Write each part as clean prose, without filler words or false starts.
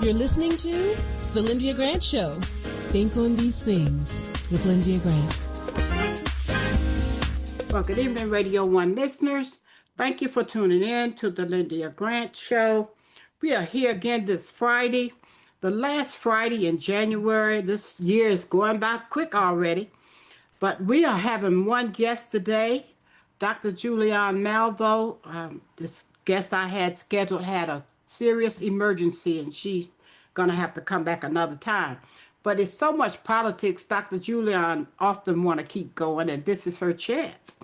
You're listening to The Lyndia Grant Show. Think on these things with Lyndia Grant. Well, good evening, Radio 1 listeners. Thank you for tuning in to The Lyndia Grant Show. We are here again this Friday, the last Friday in January. This year is going by quick already. But we are having one guest today, Dr. Julianne Malveaux. This guest I had scheduled had a serious emergency, and she's going to have to come back another time. But it's so much politics, Dr. Julianne often want to keep going, and this is her chance.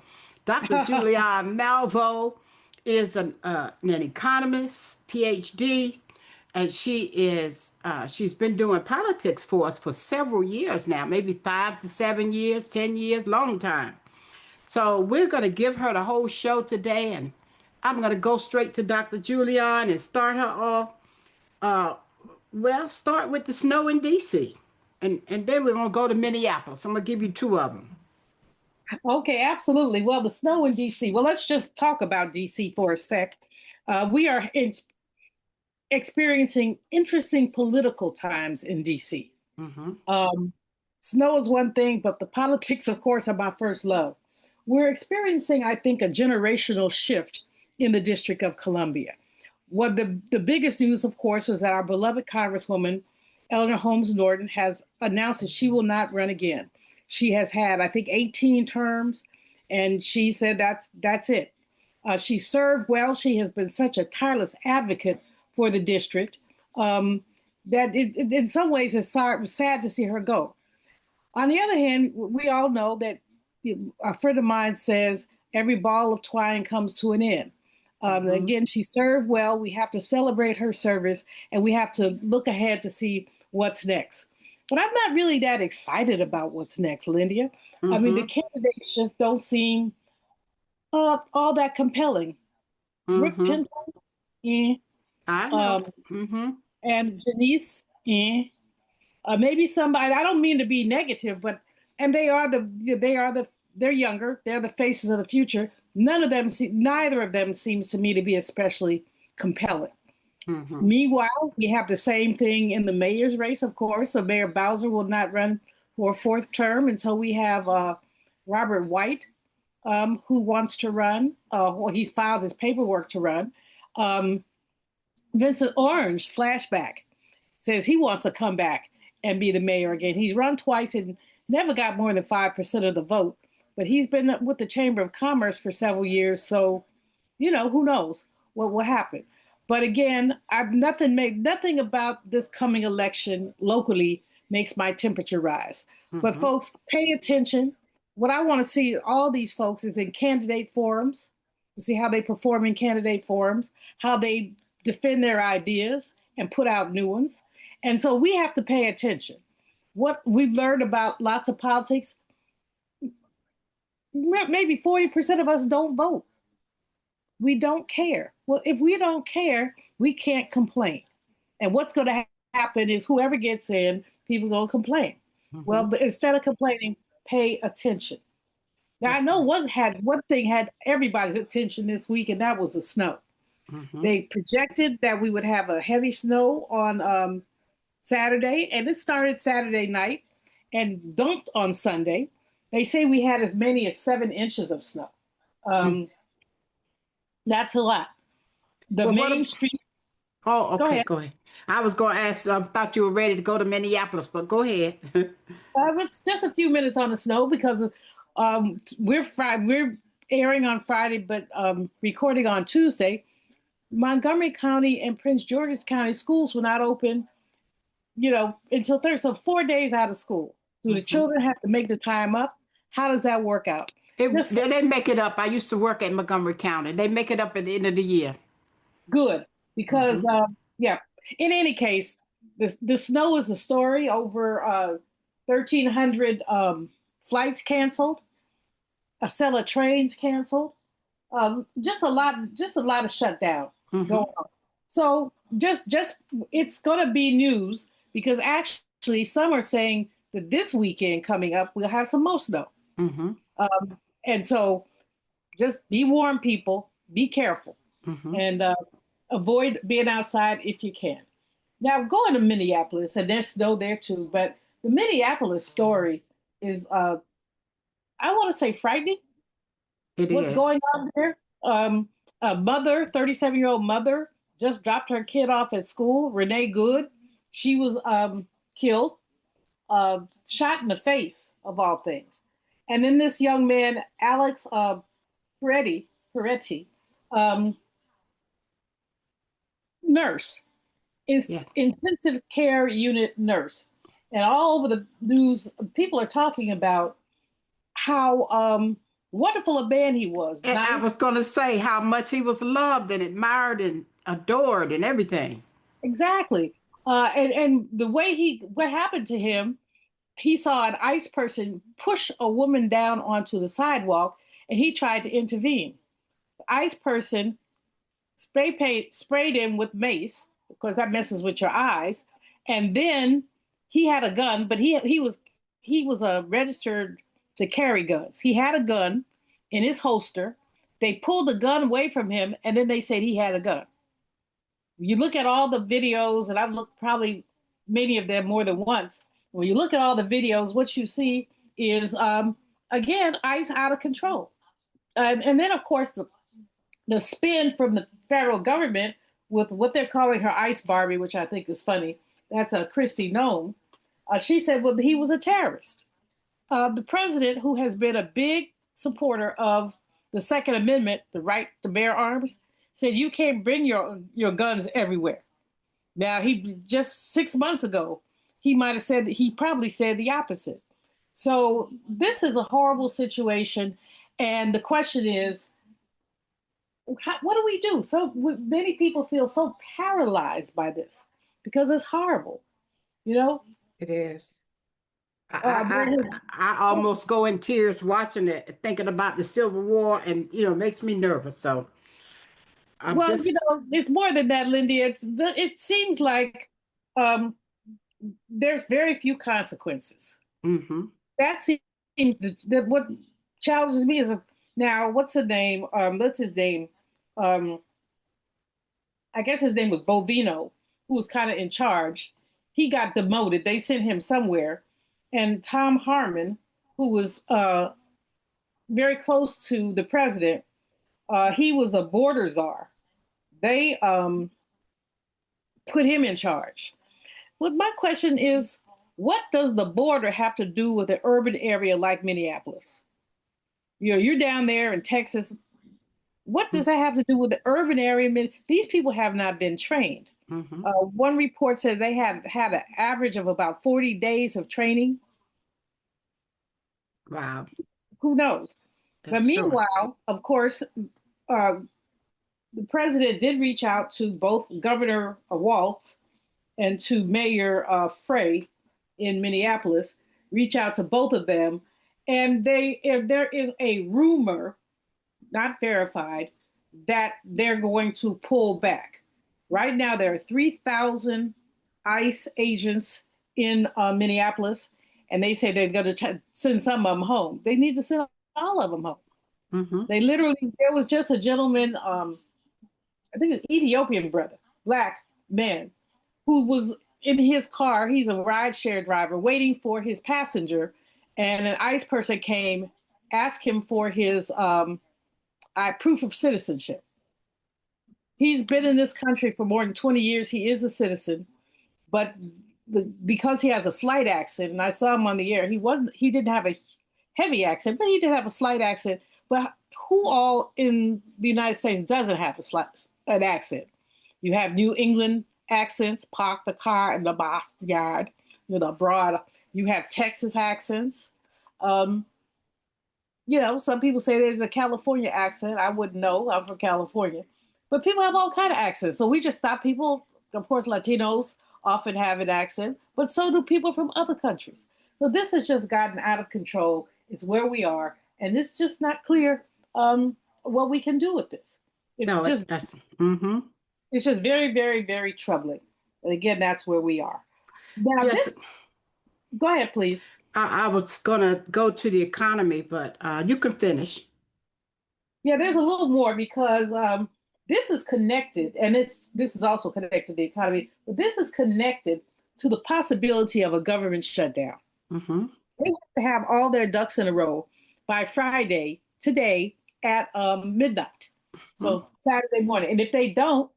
Dr. Julianne Malveaux is an economist, PhD, and she's been doing politics for us for several years now, maybe 5 to 7 years, 10 years, long time. So we're going to give her the whole show today, and I'm going to go straight to Dr. Julianne and start her off. Start with the snow in D.C., and then we're going to go to Minneapolis. I'm going to give you two of them. Okay, absolutely. Well, the snow in D.C. Well, let's just talk about D.C. for a sec. We are experiencing interesting political times in D.C. Mm-hmm. Snow is one thing, but the politics, of course, are my first love. We're experiencing, I think, a generational shift in the District of Columbia. What the biggest news, of course, was that our beloved Congresswoman, Eleanor Holmes Norton, has announced that she will not run again. She has had, I think, 18 terms, and she said that's it. She served well. She has been such a tireless advocate for the district that it in some ways it's sad to see her go. On the other hand, we all know that a friend of mine says every ball of twine comes to an end. Again, she served well. We have to celebrate her service, and we have to look ahead to see what's next. But I'm not really that excited about what's next, Lyndia. Mm-hmm. I mean, the candidates just don't seem all that compelling. Mm-hmm. Rick Pinto, I know. And Janice, maybe somebody. I don't mean to be negative, but they're younger. They're the faces of the future. Neither of them seems to me to be especially compelling. Mm-hmm. Meanwhile, we have the same thing in the mayor's race, of course. So Mayor Bowser will not run for a fourth term. And so we have Robert White, who wants to run. He's filed his paperwork to run. Vincent Orange, flashback, says he wants to come back and be the mayor again. He's run twice and never got more than 5% of the vote. But he's been with the Chamber of Commerce for several years. So, who knows what will happen. But again, nothing about this coming election locally makes my temperature rise. Mm-hmm. But folks, pay attention. What I want to see all these folks is in candidate forums, to see how they perform in candidate forums, how they defend their ideas and put out new ones. And so we have to pay attention. What we've learned about lots of politics, maybe 40% of us don't vote. We don't care. Well, if we don't care, we can't complain. And what's going to happen is whoever gets in, people going to complain. Mm-hmm. Well, but instead of complaining, pay attention. Now, I know one thing had everybody's attention this week, and that was the snow. Mm-hmm. They projected that we would have a heavy snow on Saturday, and it started Saturday night and dumped on Sunday. They say we had as many as 7 inches of snow. That's a lot. Main Street. Oh, okay, go ahead. I was going to ask, I thought you were ready to go to Minneapolis, but go ahead. It's just a few minutes on the snow because we're airing on Friday, but recording on Tuesday. Montgomery County and Prince George's County schools will not open, until Thursday. So 4 days out of school. Do the children have to make the time up? How does that work out? They make it up. I used to work at Montgomery County. They make it up at the end of the year. Good. Because, in any case, the snow is a story. Over 1,300 flights canceled. A set of trains canceled. Just a lot of shutdown going on. So just it's going to be news because actually some are saying that this weekend coming up, we'll have some more snow. Mm-hmm. And so just be warm, people. Be careful and avoid being outside if you can. Now going to Minneapolis, and there's snow there too, but the Minneapolis story is, I want to say, frightening. It What's is. going on there? A mother, 37-year-old mother, just dropped her kid off at school. Renee Good, she was killed, shot in the face of all things. And then this young man, Alex Peretti, um, nurse, Yeah. is intensive care unit nurse. And all over the news, people are talking about how wonderful a man he was. And I Nice, was going to say how much he was loved and admired and adored and everything. exactly. And the way what happened to him, he saw an ICE person push a woman down onto the sidewalk, and he tried to intervene. The ICE person sprayed him with mace because that messes with your eyes, and then he had a gun, but he was registered to carry guns. He had a gun in his holster. They pulled the gun away from him, and then they said he had a gun. You look at all the videos, and I've looked probably many of them more than once. When you look at all the videos, what you see is, again, ICE out of control. And then, of course, the spin from the federal government with what they're calling her ICE Barbie, which I think is funny. That's a Christy Nome. She said, well, he was a terrorist. The president, who has been a big supporter of the Second Amendment, the right to bear arms, said you can't bring your guns everywhere. Now, he just 6 months ago, he probably said the opposite. So this is a horrible situation, and the question is, what do we do? So many people feel so paralyzed by this because it's horrible. You know, It is. there I, has- I almost go in tears watching it, thinking about the Civil War, and makes me nervous. So I'm well, just. it's more than that, Lindy. It seems like um, there's very few consequences. Mm-hmm. That seems that what challenges me is now what's the name? What's his name? Um, I guess his name was Bovino, who was kind of in charge. He got demoted. They sent him somewhere, and Tom Harmon, who was very close to the president, he was a border czar. They put him in charge. Well, my question is, what does the border have to do with an urban area like Minneapolis? You're down there in Texas. What does that have to do with the urban area? These people have not been trained. Mm-hmm. One report says they have had an average of about 40 days of training. Wow, Who knows? But that's short. meanwhile, of course, uh, the president did reach out to both Governor Walz and to Mayor Frey in Minneapolis, reach out to both of them. And there is a rumor, not verified, that they're going to pull back. Right now, there are 3,000 ICE agents in Minneapolis, and they say they're going to send some of them home. They need to send all of them home. Mm-hmm. There was just a gentleman, I think an Ethiopian brother, black man, who was in his car. He's a rideshare driver waiting for his passenger, and an ICE person came, asked him for his proof of citizenship. He's been in this country for more than 20 years. He is a citizen, but because he has a slight accent, and I saw him on the air, he didn't have a heavy accent, but he did have a slight accent. But who all in the United States doesn't have an accent? You have New England accents, park the car in the backyard, the broad. You have Texas accents. Um, some people say there's a California accent. I wouldn't know. I'm from California. But people have all kind of accents. So we just stop people. Of course, Latinos often have an accent, but so do people from other countries. So this has just gotten out of control. It's where we are, and it's just not clear what we can do with this. It's No, just that's. Mm-hmm. it's just very, very, very troubling. And again, that's where we are. Now, Yes, go ahead, please. I was gonna go to the economy, but you can finish. Yeah, there's a little more because this is connected, and this is also connected to the economy, but this is connected to the possibility of a government shutdown. Mm-hmm. They have to have all their ducks in a row by Friday, today, at midnight. So Saturday morning. And if they don't,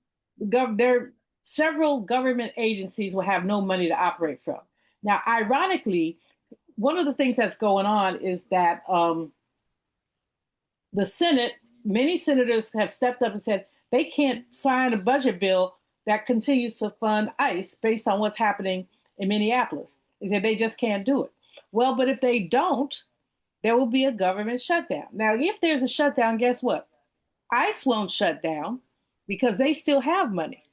several government agencies will have no money to operate from. Now, ironically, one of the things that's going on is that the Senate, many senators have stepped up and said they can't sign a budget bill that continues to fund ICE based on what's happening in Minneapolis. They said they just can't do it. Well, but if they don't, there will be a government shutdown. Now, if there's a shutdown, guess what? ICE won't shut down because they still have money.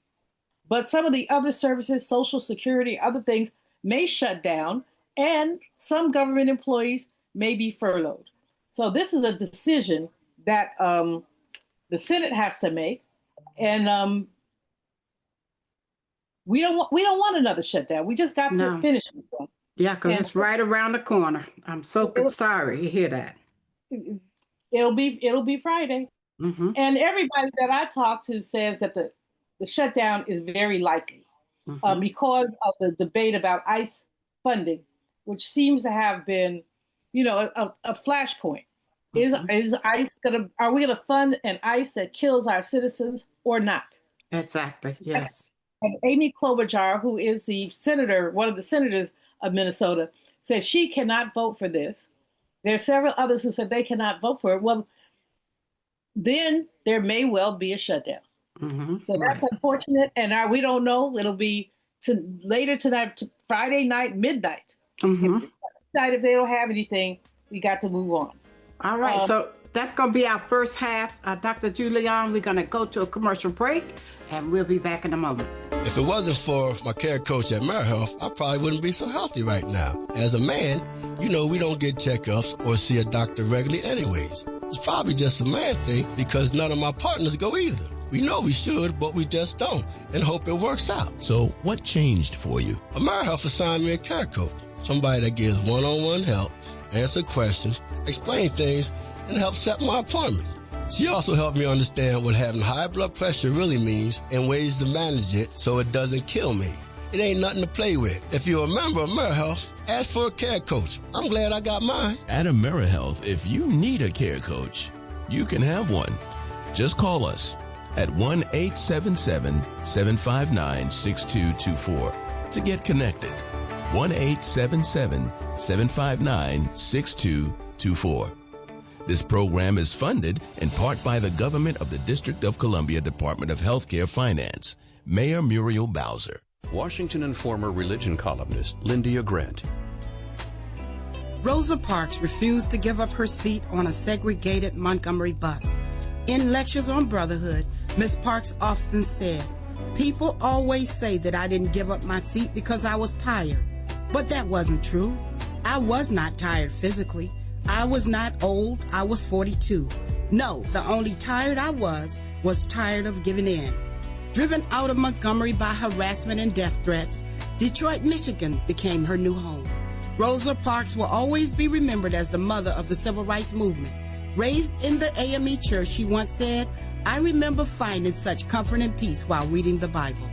But some of the other services, Social Security, other things may shut down, and some government employees may be furloughed. So this is a decision that the Senate has to make, and we don't want another shutdown. We just got to finish with one. Yeah, because it's right around the corner. I'm so sorry to hear that. It'll be Friday. Mm-hmm. And everybody that I talk to says that the shutdown is very likely because of the debate about ICE funding, which seems to have been, a flashpoint. Mm-hmm. Is ICE are we gonna fund an ICE that kills our citizens or not? Exactly. Yes. And Amy Klobuchar, who is one of the senators of Minnesota, said she cannot vote for this. There are several others who said they cannot vote for it. Well, then there may well be a shutdown. Mm-hmm. So that's unfortunate. And we don't know. It'll be later tonight, Friday night, midnight. Mm-hmm. If they don't have anything, we got to move on. All right. So that's going to be our first half. Dr. Julianne, we're going to go to a commercial break, and we'll be back in a moment. If it wasn't for my care coach at AmeriHealth, I probably wouldn't be so healthy right now. As a man, we don't get checkups or see a doctor regularly anyways. It's probably just a man thing because none of my partners go either. We know we should, but we just don't, and hope it works out. So what changed for you? AmeriHealth assigned me a care coach, somebody that gives one-on-one help, answer questions, explain things, and help set my appointments. She also helped me understand what having high blood pressure really means and ways to manage it so it doesn't kill me. It ain't nothing to play with. If you're a member of AmeriHealth, ask for a care coach. I'm glad I got mine. At AmeriHealth, if you need a care coach, you can have one. Just call us at 1-877-759-6224 to get connected. 1-877-759-6224. This program is funded in part by the government of the District of Columbia Department of Healthcare Finance. Mayor Muriel Bowser. Washington and former religion columnist Lyndia Grant. Rosa Parks refused to give up her seat on a segregated Montgomery bus. In lectures on brotherhood, Ms. Parks often said, "People always say that I didn't give up my seat because I was tired. But that wasn't true. I was not tired physically. I was not old. I was 42. No, the only tired I was tired of giving in." Driven out of Montgomery by harassment and death threats, Detroit, Michigan became her new home. Rosa Parks will always be remembered as the mother of the civil rights movement. Raised in the AME church, she once said, "I remember finding such comfort and peace while reading the Bible."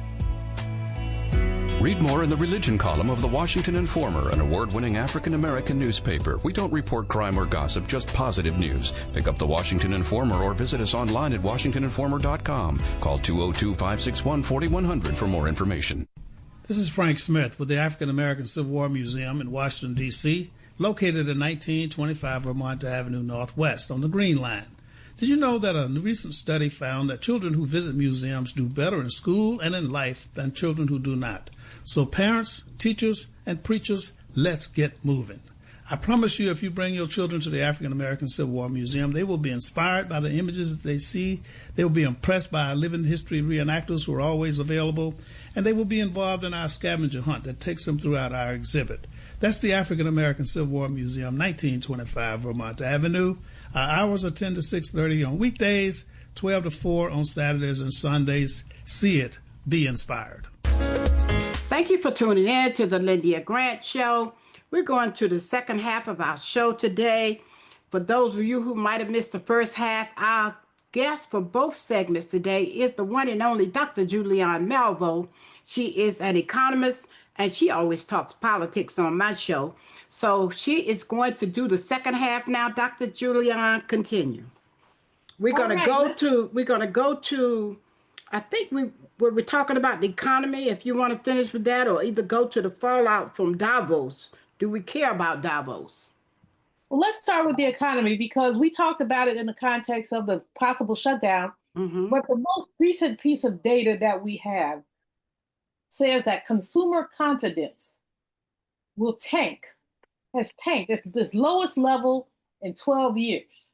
Read more in the religion column of the Washington Informer, an award-winning African-American newspaper. We don't report crime or gossip, just positive news. Pick up the Washington Informer or visit us online at washingtoninformer.com. Call 202-561-4100 for more information. This is Frank Smith with the African American Civil War Museum in Washington, D.C., located at 1925 Vermont Avenue Northwest on the Green Line. Did you know that a recent study found that children who visit museums do better in school and in life than children who do not? So parents, teachers, and preachers, let's get moving. I promise you, if you bring your children to the African American Civil War Museum, they will be inspired by the images that they see. They will be impressed by our living history reenactors who are always available, and they will be involved in our scavenger hunt that takes them throughout our exhibit. That's the African American Civil War Museum, 1925 Vermont Avenue. Our hours are 10 to 6:30 on weekdays, 12 to 4 on Saturdays and Sundays. See it, be inspired. Thank you for tuning in to the Lyndia Grant Show. We're going to the second half of our show today. For those of you who might have missed the first half, I'll guest for both segments today is the one and only Dr. Julianne Malveaux. She is an economist, and she always talks politics on my show. So she is going to do the second half now. Dr. Julianne, continue. We're gonna go to. I think we're talking about the economy. If you want to finish with that, or either go to the fallout from Davos. Do we care about Davos? Well, let's start with the economy because we talked about it in the context of the possible shutdown. Mm-hmm. But the most recent piece of data that we have says that consumer confidence has tanked. It's this lowest level in 12 years.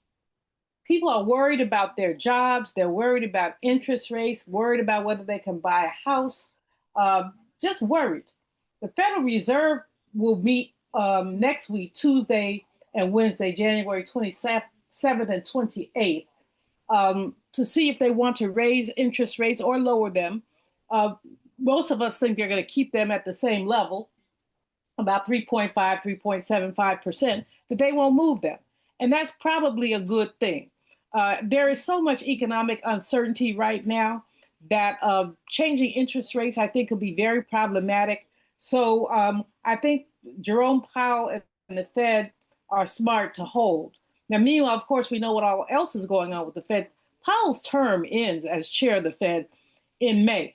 People are worried about their jobs. They're worried about interest rates, worried about whether they can buy a house, just worried. The Federal Reserve will meet next week, Tuesday and Wednesday, January 27th and 28th, to see if they want to raise interest rates or lower them. Most of us think they're going to keep them at the same level, about 3.5, 3.75%, but they won't move them. And that's probably a good thing. There is so much economic uncertainty right now that changing interest rates, I think, could be very problematic. So I think Jerome Powell and the Fed are smart to hold. Now, meanwhile, of course, we know what all else is going on with the Fed. Powell's term ends as chair of the Fed in May.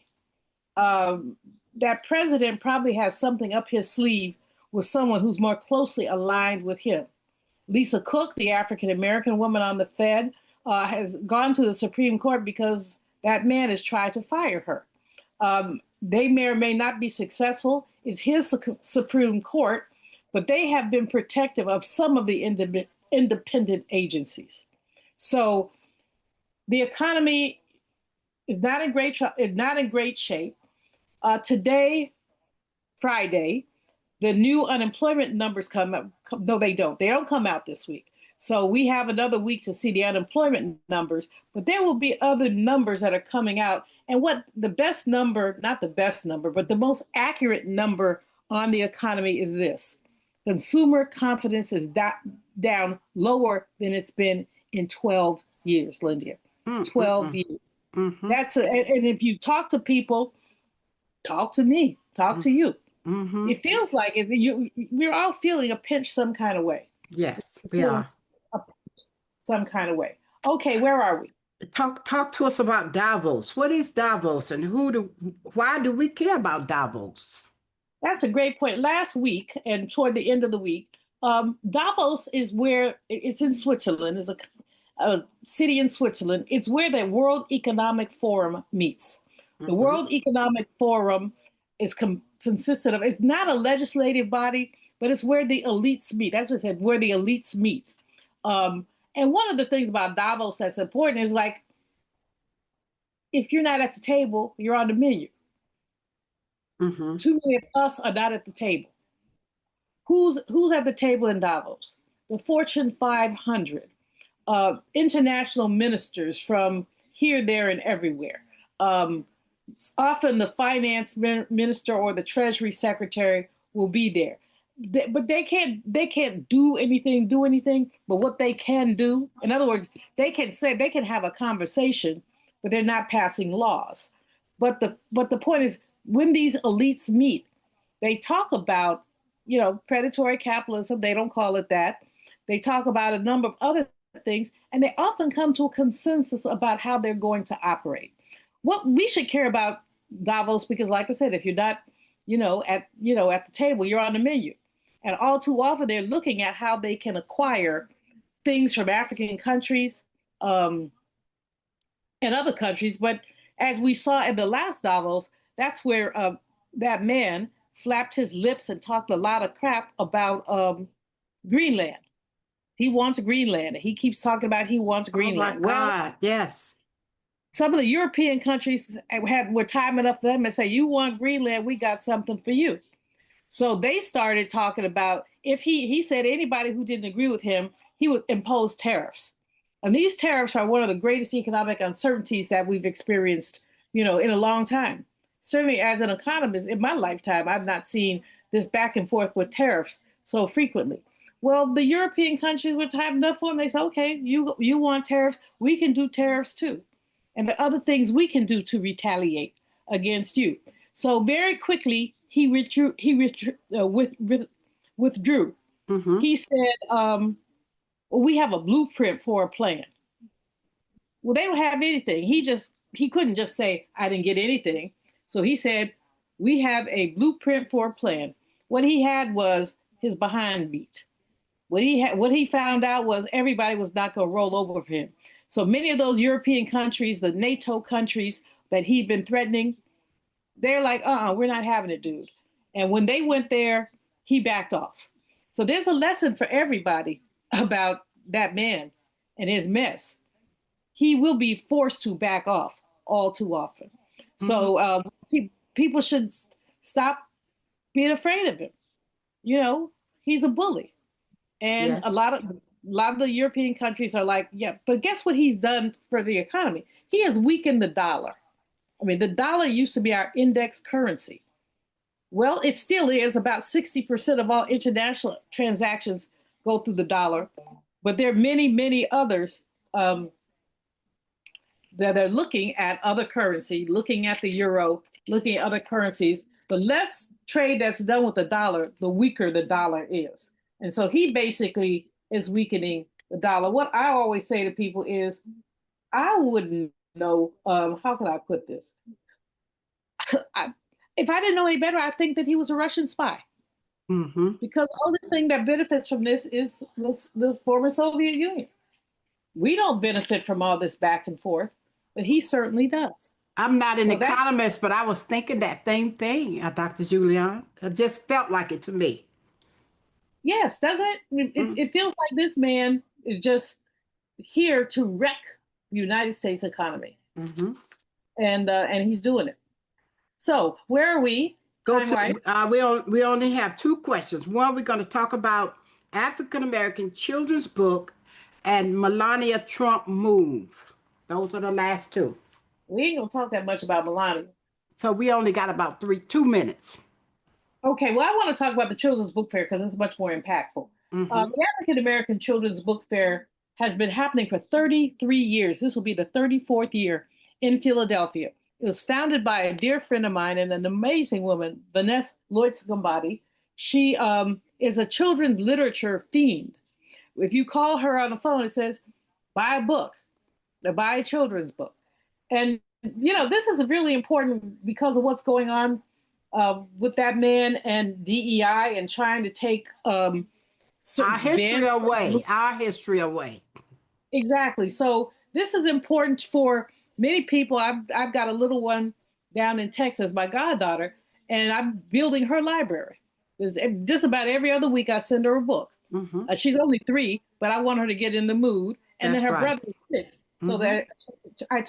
That president probably has something up his sleeve with someone who's more closely aligned with him. Lisa Cook, the African-American woman on the Fed, has gone to the Supreme Court because that man has tried to fire her. They may or may not be successful. It's his Supreme Court, but they have been protective of some of the independent agencies. So the economy is not in great shape. Today, Friday, the new unemployment numbers come up. No, they don't. They don't come out this week. So we have another week to see the unemployment numbers, but there will be other numbers that are coming out. And what the best number, not the best number, but the most accurate number on the economy is this. Consumer confidence is down lower than it's been in 12 years, Lyndia. 12 years. Mm-hmm. And if you talk to people, talk to me, talk to you. Mm-hmm. It feels like we're all feeling a pinch some kind of way. Yes, we are. Some kind of way. Okay, where are we? Talk to us about Davos. What is Davos, and why do we care about Davos? That's a great point. Last week and toward the end of the week, Davos is where it's in Switzerland. It's a city in Switzerland. It's where the World Economic Forum meets. The World Economic Forum consisted of, it's not a legislative body, but it's where the elites meet. That's what it said, where the elites meet. And one of the things about Davos that's important is, like, if you're not at the table, you're on the menu. Too many of us are not at the table. Who's at the table in Davos? The Fortune 500, international ministers from here, there, and everywhere. Often the finance minister or the treasury secretary will be there. But they can't do anything. But what they can do, in other words, they can have a conversation, but they're not passing laws. But the point is, when these elites meet, they talk about, predatory capitalism. They don't call it that. They talk about a number of other things, and they often come to a consensus about how they're going to operate. What we should care about Davos, because, like I said, if you're not, at the table, you're on the menu. And all too often, they're looking at how they can acquire things from African countries and other countries. But as we saw in the last Davos, that's where that man flapped his lips and talked a lot of crap about Greenland. He wants Greenland. He keeps talking about he wants Greenland. Oh, my God, yes. Some of the European countries were time enough for them and say, you want Greenland, we got something for you. So they started talking about, if he said anybody who didn't agree with him, he would impose tariffs. And these tariffs are one of the greatest economic uncertainties that we've experienced, in a long time. Certainly as an economist in my lifetime, I've not seen this back and forth with tariffs so frequently. Well, the European countries would have enough for them. They say, okay, you want tariffs, we can do tariffs too. And the other things we can do to retaliate against you. So very quickly, he withdrew. Mm-hmm. He said, well, we have a blueprint for a plan. Well, they don't have anything. He couldn't just say, I didn't get anything. So he said, we have a blueprint for a plan. What he had was his behind beat. What he found out was everybody was not going to roll over for him. So many of those European countries, the NATO countries that he'd been threatening, they're like, we're not having it, dude. And when they went there, he backed off. So there's a lesson for everybody about that man and his mess. He will be forced to back off all too often. Mm-hmm. So people should stop being afraid of him. You know, he's a bully. And yes. a lot of the European countries are like, yeah, but guess what he's done for the economy? He has weakened the dollar. I mean, the dollar used to be our index currency. Well, it still is. About 60% of all international transactions go through the dollar. But there are many, many others that are looking at other currency, looking at the euro, looking at other currencies. The less trade that's done with the dollar, the weaker the dollar is. And so he basically is weakening the dollar. What I always say to people is, I wouldn't know, how can I put this? If I didn't know any better, I think that he was a Russian spy. Mm-hmm. Because the only thing that benefits from this is this former Soviet Union. We don't benefit from all this back and forth, but he certainly does. I'm not an economist, but I was thinking that same thing, Dr. Julianne. It just felt like it to me. Yes, doesn't it? It feels like this man is just here to wreck the United States economy. Mm-hmm. And he's doing it. So where are we? We only have two questions. One, we're going to talk about African-American children's book and Melania Trump move. Those are the last two. We ain't going to talk that much about Melania. So we only got about 2 minutes. Okay, well, I want to talk about the Children's Book Fair because it's much more impactful. Mm-hmm. The African-American Children's Book Fair has been happening for 33 years. This will be the 34th year in Philadelphia. It was founded by a dear friend of mine and an amazing woman, Vanessa Lloyd-Scombati. She is a children's literature fiend. If you call her on the phone, it says, buy a book, buy a children's book. And, you know, this is really important because of what's going on with that man and DEI and trying to take our history away. Exactly. So this is important for many people. I've got a little one down in Texas, my goddaughter, and I'm building her library. Just about every other week, I send her a book. Mm-hmm. She's only 3, but I want her to get in the mood. And That's then her right. brother is 6. So Mm-hmm. that I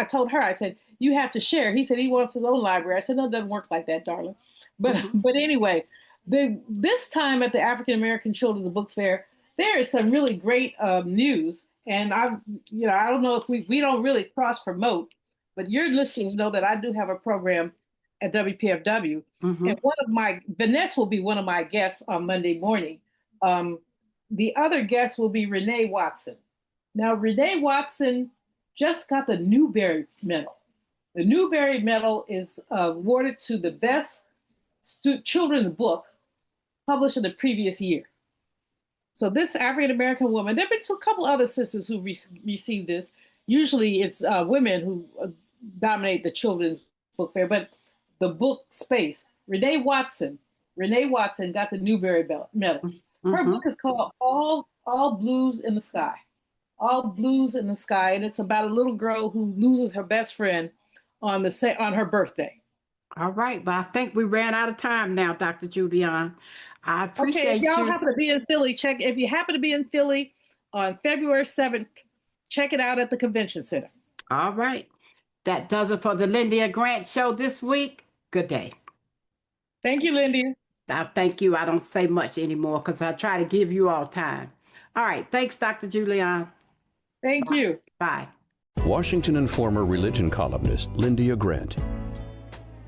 told her, I said, you have to share. He said he wants his own library. I said, no, it doesn't work like that, darling. But Mm-hmm. but anyway, this time at the African American Children's Book Fair, there is some really great news. And I don't know if we don't really cross promote, but your listeners know that I do have a program at WPFW. Mm-hmm. And Vanessa will be one of my guests on Monday morning. The other guest will be Renee Watson. Now, Renee Watson just got the Newbery Medal. The Newbery Medal is awarded to the best children's book published in the previous year. So this African-American woman, there have been a couple other sisters who received this. Usually it's women who dominate the children's book fair, but the book space, Renee Watson got the Newbery Medal. Mm-hmm. Her book is called All Blues in the Sky. All Blues in the Sky, and it's about a little girl who loses her best friend on her birthday. All right, but I think we ran out of time now, Dr. Julianne. I appreciate if y'all happen to be in Philly, if you happen to be in Philly on February 7th, check it out at the Convention Center. All right. That does it for the Lyndia Grant Show this week. Good day. Thank you, Lyndia. Thank you. I don't say much anymore because I try to give you all time. All right. Thanks, Dr. Julianne. Thank you. Bye. Washington Informer religion columnist Lyndia Grant.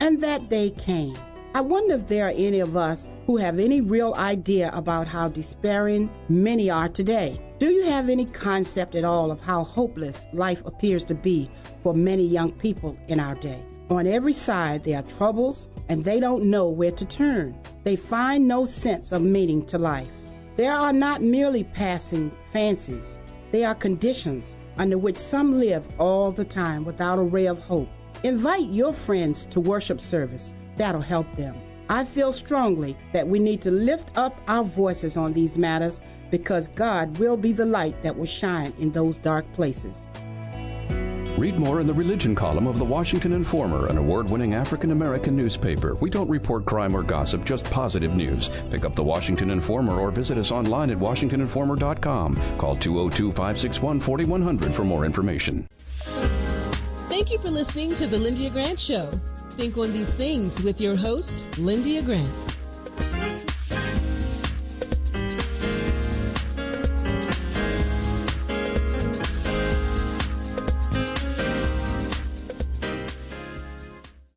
And that day came. I wonder if there are any of us who have any real idea about how despairing many are today. Do you have any concept at all of how hopeless life appears to be for many young people in our day? On every side, there are troubles, and they don't know where to turn. They find no sense of meaning to life. There are not merely passing fancies. They are conditions under which some live all the time without a ray of hope. Invite your friends to worship service. That'll help them. I feel strongly that we need to lift up our voices on these matters because God will be the light that will shine in those dark places. Read more in the religion column of the Washington Informer, an award-winning African-American newspaper. We don't report crime or gossip, just positive news. Pick up the Washington Informer or visit us online at washingtoninformer.com. Call 202-561-4100 for more information. Thank you for listening to The Lyndia Grant Show. Think on these things with your host, Lyndia Grant.